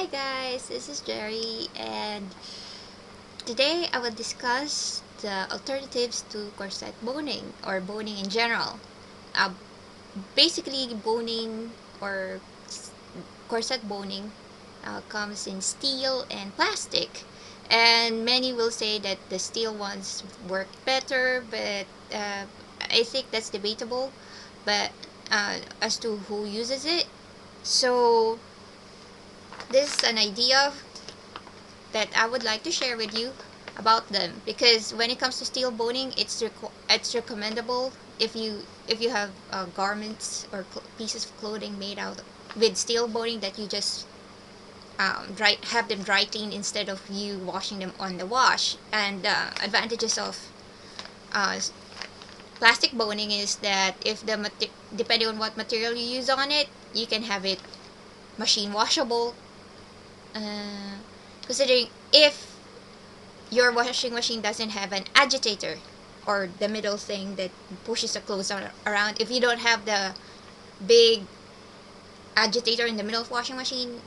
Hi guys, this is Jerry, and today I will discuss the alternatives to corset boning or boning in general. Uh, Basically, boning or corset boning comes in steel and plastic, and many will say that the steel ones work better, but I think that's debatable. But as to who uses it, so this is an idea that I would like to share with you about them, because when it comes to steel boning, it's recommendable if you have garments or pieces of clothing made out with steel boning, that you just have them dry clean instead of you washing them on the wash. And advantages of uh, plastic boning is that if depending on what material you use on it, you can have it machine washable. uh, Considering if your washing machine doesn't have an agitator, or the middle thing that pushes the clothes around, if you don't have the big agitator in the middle of washing machine,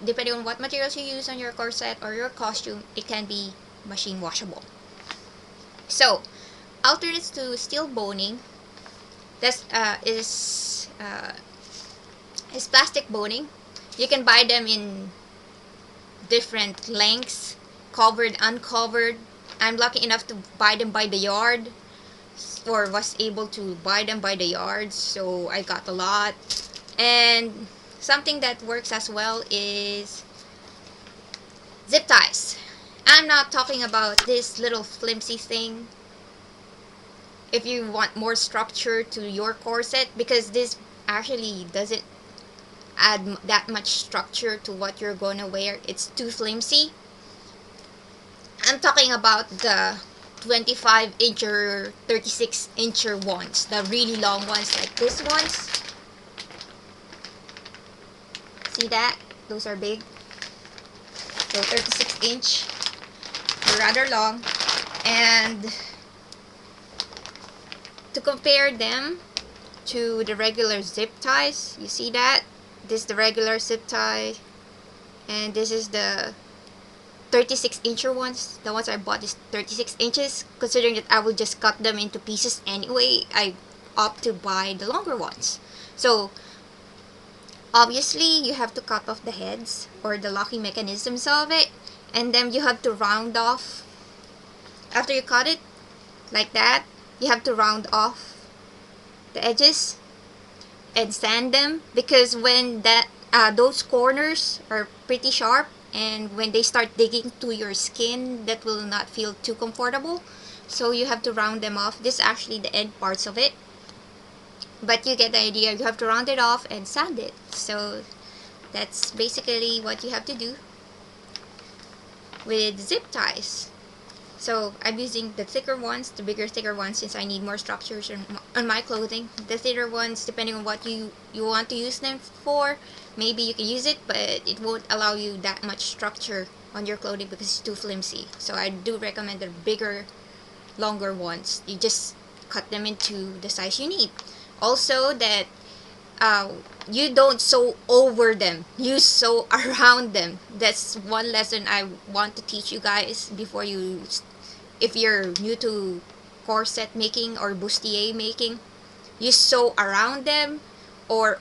depending on what materials you use on your corset or your costume, it can be machine washable. So alternates to steel boning, that's is plastic boning. You can buy them in different lengths, covered, uncovered. I'm lucky enough to buy them by the yard, or was able to buy them by the yard, so I got a lot. And something that works as well is zip ties. I'm not talking about this little flimsy thing if you want more structure to your corset, because this actually doesn't add that much structure to what you're gonna wear. It's too flimsy. I'm talking about the 25-incher, 36-incher ones, the really long ones like this ones. See that? Those are big. So 36-inch, they're rather long. And to compare them to the regular zip ties, you see that? This is the regular zip tie, and this is the 36-incher ones. The ones I bought is 36 inches. Considering that I will just cut them into pieces anyway, I opt to buy the longer ones. So obviously you have to cut off the heads or the locking mechanisms of it, and then you have to round off. After you cut it like that, you have to round off the edges and sand them, because when those corners are pretty sharp, and when they start digging to your skin, that will not feel too comfortable. So you have to round them off. This is actually the end parts of it, but you get the idea. You have to round it off and sand it. So that's basically what you have to do with zip ties. So I'm using the thicker ones, the bigger, thicker ones, since I need more structures on my clothing. The thinner ones, depending on what you want to use them for, maybe you can use it, but it won't allow you that much structure on your clothing because it's too flimsy. So I do recommend the bigger, longer ones. You just cut them into the size you need. Also, that you don't sew over them, you sew around them. That's one lesson I want to teach you guys before you, if you're new to corset making or bustier making. You sew around them, or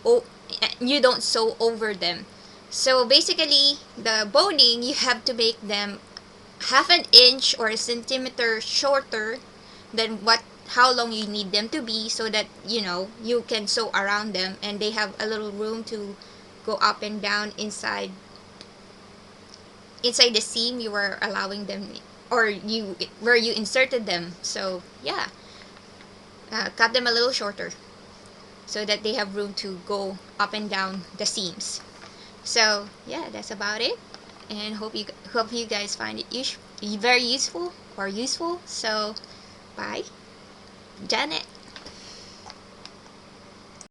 you don't sew over them. So basically, the boning, you have to make them half an inch or a centimeter shorter than how long you need them to be, so that you can sew around them and they have a little room to go up and down inside the seam you were allowing them, or where you inserted them. So yeah, cut them a little shorter so that they have room to go up and down the seams. So yeah, that's about it, and hope you guys find it very useful or useful. So bye, Janet.